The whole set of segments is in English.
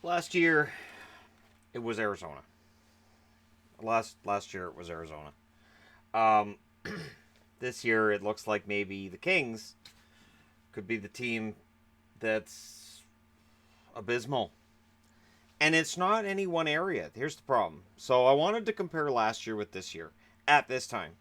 Last year, it was Arizona. Last year, it was Arizona. Um, this year, it looks like maybe the Kings could be the team that's abysmal. And it's not any one area. Here's the problem. So I wanted to compare last year with this year at this time.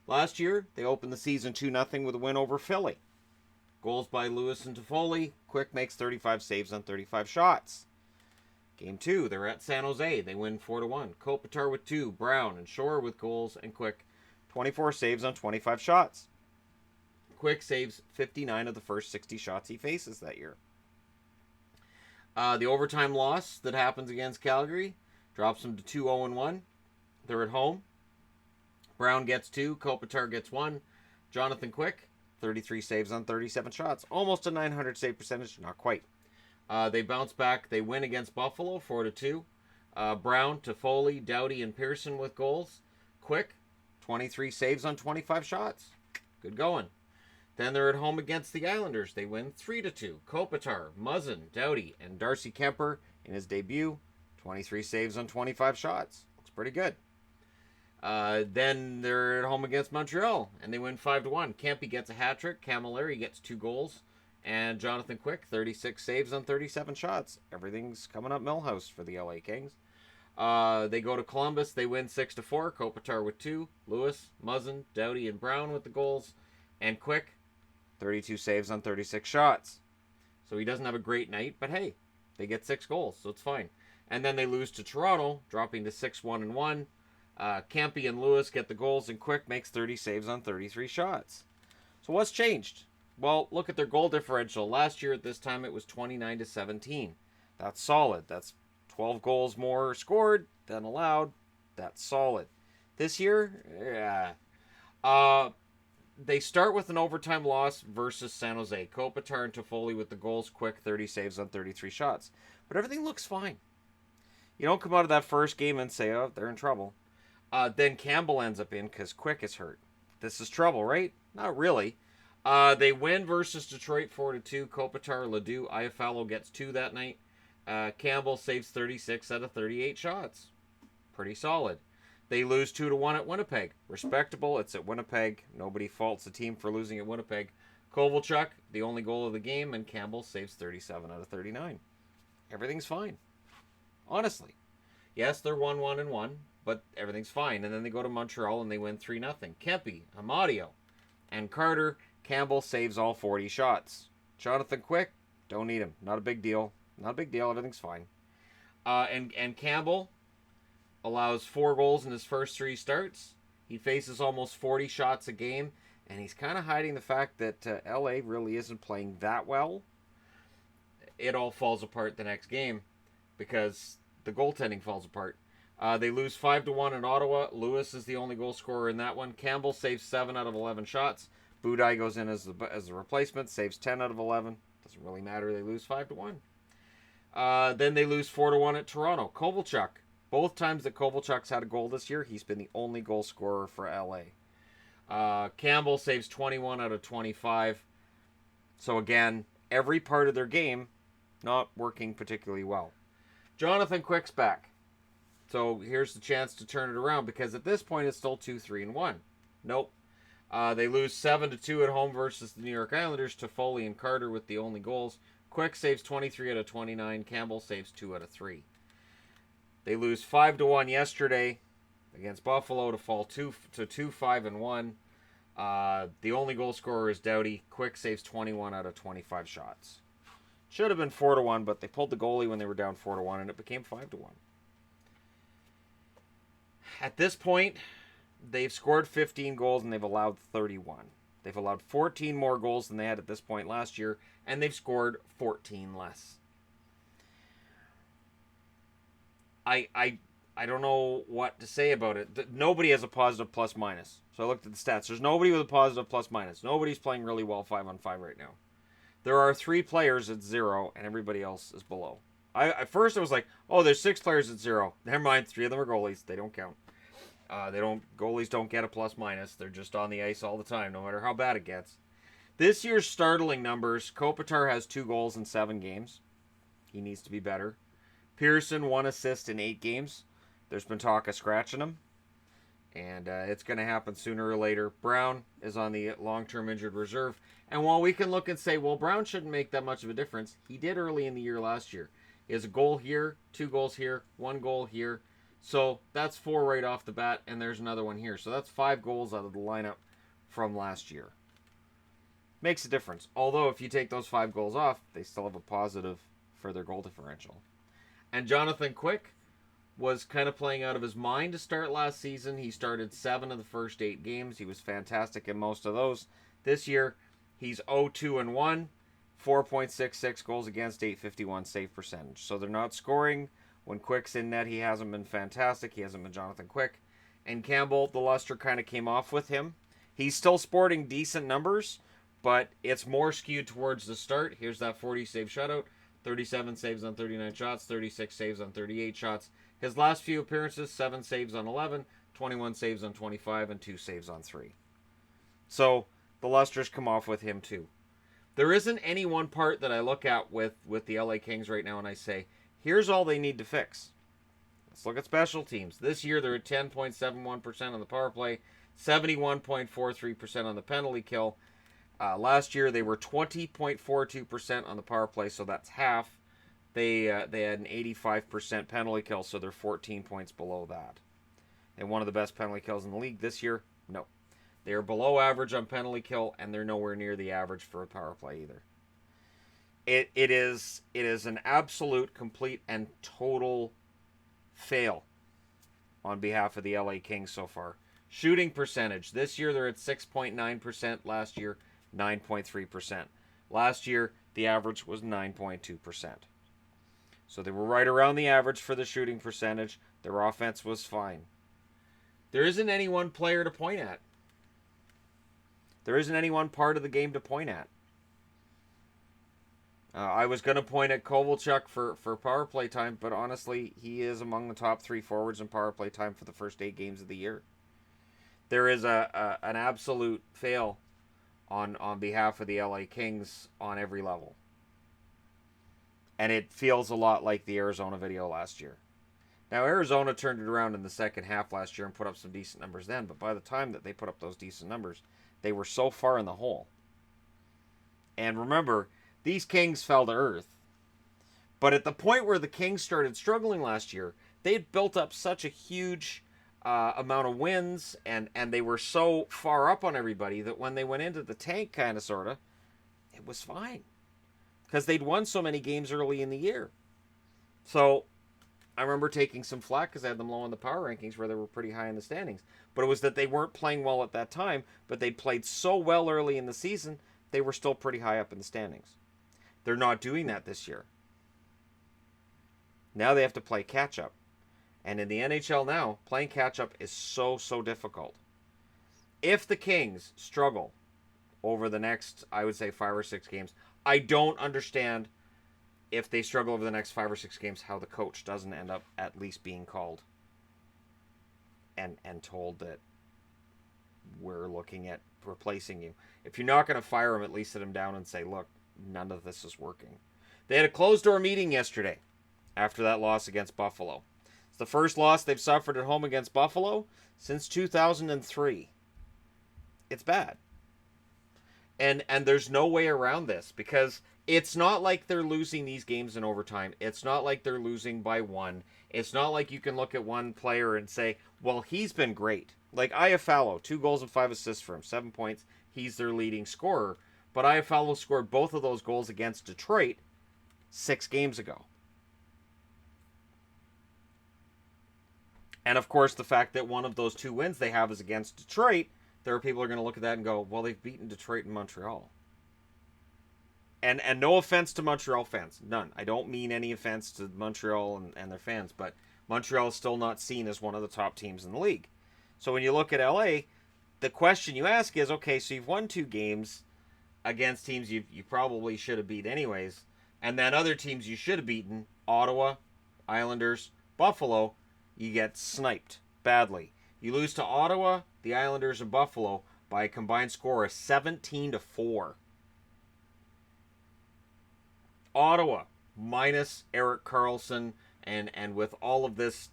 Last year, they opened the season 2-0 with a win over Philly. Goals by Lewis and Toffoli. Quick makes 35 saves on 35 shots. Game 2, they're at San Jose. They win 4-1. Kopitar with 2, Brown and Shore with goals, and Quick 24 saves on 25 shots. Quick saves 59 of the first 60 shots he faces that year. The overtime loss that happens against Calgary drops them to 2-0-1. They're at home. Brown gets 2, Kopitar gets 1. Jonathan Quick, 33 saves on 37 shots. Almost a 900 save percentage, not quite. They bounce back. They win against Buffalo 4-2. Brown, Toffoli, Doughty, and Pearson with goals. Quick, 23 saves on 25 shots. Good going. Then they're at home against the Islanders. They win 3-2. Kopitar, Muzzin, Doughty, and Darcy Kemper in his debut. 23 saves on 25 shots. Looks pretty good. Then they're at home against Montreal, and they win 5-1. Kempe gets a hat trick. Camilleri gets 2 goals. And Jonathan Quick, 36 saves on 37 shots. Everything's coming up Millhouse for the LA Kings. They go to Columbus. They win 6-4. Kopitar with 2. Lewis, Muzzin, Doughty, and Brown with the goals. And Quick, 32 saves on 36 shots. So he doesn't have a great night, but hey, they get 6 goals, so it's fine. And then they lose to Toronto, dropping to 6-1-1. Kempe and Lewis get the goals, and Quick makes 30 saves on 33 shots. So what's changed? Well, look at their goal differential. Last year at this time it was 29-17. That's solid. That's 12 goals more scored than allowed. That's solid. This year, yeah. They start with an overtime loss versus San Jose. Kopitar and Toffoli with the goals. Quick, 30 saves on 33 shots. But everything looks fine. You don't come out of that first game and say, oh, they're in trouble. Then Campbell ends up in because Quick is hurt. This is trouble, right? Not really. They win versus Detroit 4-2. Kopitar, Ledoux, Iafallo gets 2 that night. Campbell saves 36 out of 38 shots. Pretty solid. They lose 2-1 at Winnipeg. Respectable. It's at Winnipeg. Nobody faults the team for losing at Winnipeg. Kovalchuk, the only goal of the game, and Campbell saves 37 out of 39. Everything's fine. Honestly. Yes, they're 1-1-1, but everything's fine. And then they go to Montreal and they win 3-0. Kempe, Amadio, and Carter. Campbell saves all 40 shots. Jonathan Quick, don't need him. Not a big deal. Not a big deal. Everything's fine. And Campbell allows 4 goals in his first 3 starts. He faces almost 40 shots a game, and he's kind of hiding the fact that LA really isn't playing that well. It all falls apart the next game because the goaltending falls apart. They lose 5-1 in Ottawa. Lewis is the only goal scorer in that one. Campbell saves 7 out of 11 shots. Budaj goes in as a replacement, saves 10 out of 11. Doesn't really matter. They lose 5-1. Then they lose 4-1 at Toronto. Kovalchuk. Both times that Kovalchuk's had a goal this year, he's been the only goal scorer for LA. Campbell saves 21 out of 25. So again, every part of their game not working particularly well. Jonathan Quick's back. So here's the chance to turn it around because at this point it's still 2-3-1. Nope. They lose 7-2 at home versus the New York Islanders. Toffoli and Carter with the only goals. Quick saves 23 out of 29. Campbell saves 2 out of 3. They lose 5-1 yesterday against Buffalo to fall 2-5-1. The only goal scorer is Doughty. Quick saves 21 out of 25 shots. Should have been 4-1, but they pulled the goalie when they were down 4-1, and it became 5-1. At this point, they've scored 15 goals and they've allowed 31. They've allowed 14 more goals than they had at this point last year, and they've scored 14 less. I don't know what to say about it. Nobody has a positive plus minus. So I looked at the stats. There's nobody with a positive plus minus. Nobody's playing really well 5-on-5 right now. There are 3 players at 0, and everybody else is below. At first I was like, oh, there's 6 players at 0. Never mind, 3 of them are goalies. They don't count. Goalies don't get a plus minus. They're just on the ice all the time, no matter how bad it gets. This year's startling numbers: Kopitar has 2 goals in 7 games. He needs to be better. Pearson, 1 assist in 8 games. There's been talk of scratching him. And it's going to happen sooner or later. Brown is on the long-term injured reserve. And while we can look and say, well, Brown shouldn't make that much of a difference, he did early in the year last year. He has a goal here, 2 goals here, 1 goal here. So that's 4 right off the bat, and there's another one here. So that's 5 goals out of the lineup from last year. Makes a difference. Although if you take those 5 goals off, they still have a positive for their goal differential. And Jonathan Quick was kind of playing out of his mind to start last season. He started 7 of the first 8 games. He was fantastic in most of those. This year, he's 0-2-1, 4.66 goals against, 851 save percentage. So they're not scoring. When Quick's in net, he hasn't been fantastic. He hasn't been Jonathan Quick. And Campbell, the luster kind of came off with him. He's still sporting decent numbers, but it's more skewed towards the start. Here's that 40 save shutout, 37 saves on 39 shots, 36 saves on 38 shots. His last few appearances, 7 saves on 11, 21 saves on 25, and 2 saves on 3. So the luster's come off with him too. There isn't any one part that I look at with the LA Kings right now and I say, here's all they need to fix. Let's look at special teams. This year they're at 10.71% on the power play, 71.43% on the penalty kill. Last year they were 20.42% on the power play, so that's half. They had an 85% penalty kill, so they're 14 points below that. And one of the best penalty kills in the league this year? No. They're below average on penalty kill, and they're nowhere near the average for a power play either. It is an absolute, complete, and total fail on behalf of the LA Kings so far. Shooting percentage. This year they're at 6.9%. Last year, 9.3%. Last year, the average was 9.2%. So they were right around the average for the shooting percentage. Their offense was fine. There isn't any one player to point at. There isn't any one part of the game to point at. I was going to point at Kovalchuk for power play time, but honestly, he is among the top 3 forwards in power play time for the first 8 games of the year. There is an absolute fail on behalf of the LA Kings on every level. And it feels a lot like the Arizona video last year. Now, Arizona turned it around in the second half last year and put up some decent numbers then, but by the time that they put up those decent numbers, they were so far in the hole. And remember, these Kings fell to earth. But at the point where the Kings started struggling last year, they had built up such a huge amount of wins, and they were so far up on everybody that when they went into the tank, kind of, sort of, it was fine. Because they'd won so many games early in the year. So I remember taking some flack because I had them low on the power rankings where they were pretty high in the standings. But it was that they weren't playing well at that time, but they played so well early in the season, they were still pretty high up in the standings. They're not doing that this year. Now they have to play catch-up. And in the NHL now, playing catch-up is so difficult. If the Kings struggle over the next, I would say, 5 or 6 games, I don't understand if they struggle over the next 5 or 6 games how the coach doesn't end up at least being called and told that we're looking at replacing you. If you're not going to fire him, at least sit him down and say, look, none of this is working. They had a closed-door meeting yesterday after that loss against Buffalo. It's the first loss they've suffered at home against Buffalo since 2003. It's bad. And there's no way around this because it's not like they're losing these games in overtime. It's not like they're losing by 1. It's not like you can look at one player and say, well, he's been great. Like Iafallo, 2 goals and 5 assists for him, 7 points. He's their leading scorer. But Iafallo scored both of those goals against Detroit 6 games ago. And of course, the fact that one of those 2 wins they have is against Detroit, there are people who are going to look at that and go, well, they've beaten Detroit and Montreal. And no offense to Montreal fans. None. I don't mean any offense to Montreal and their fans, but Montreal is still not seen as one of the top teams in the league. So when you look at LA, the question you ask is, okay, so you've won 2 games against teams you probably should have beat anyways, and then other teams you should have beaten, Ottawa, Islanders, Buffalo, you get sniped badly. You lose to Ottawa, the Islanders, and Buffalo by a combined score of 17-4. Ottawa, minus Erik Karlsson, and with all of this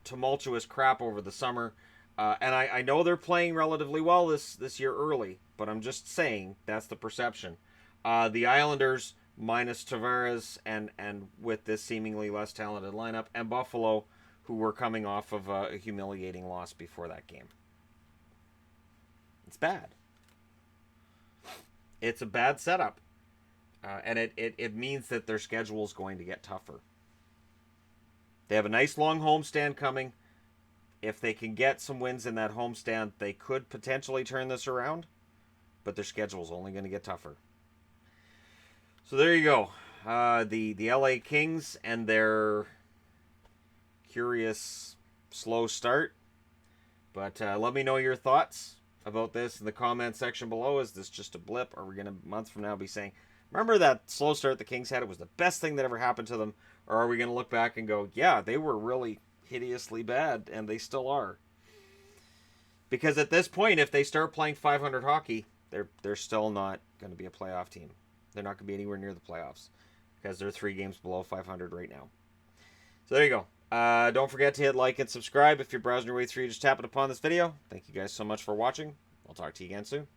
tumultuous crap over the summer. And I know they're playing relatively well this year early, but I'm just saying that's the perception. The Islanders minus Tavares and with this seemingly less talented lineup, and Buffalo, who were coming off of a humiliating loss before that game. It's bad. It's a bad setup. And it means that their schedule is going to get tougher. They have a nice long homestand coming. If they can get some wins in that homestand, they could potentially turn this around. But their schedule is only going to get tougher. So there you go. The LA Kings and their curious slow start. But let me know your thoughts about this in the comment section below. Is this just a blip? Are we going to, months from now, be saying, remember that slow start the Kings had? It was the best thing that ever happened to them. Or are we going to look back and go, yeah, they were really hideously bad, and they still are. Because at this point, if they start playing 500 hockey, they're still not going to be a playoff team. They're not going to be anywhere near the playoffs. Because they're 3 games below 500 right now. So there you go. Don't forget to hit like and subscribe if you're browsing your way through. Just tap it upon this video. Thank you guys so much for watching. I'll talk to you again soon.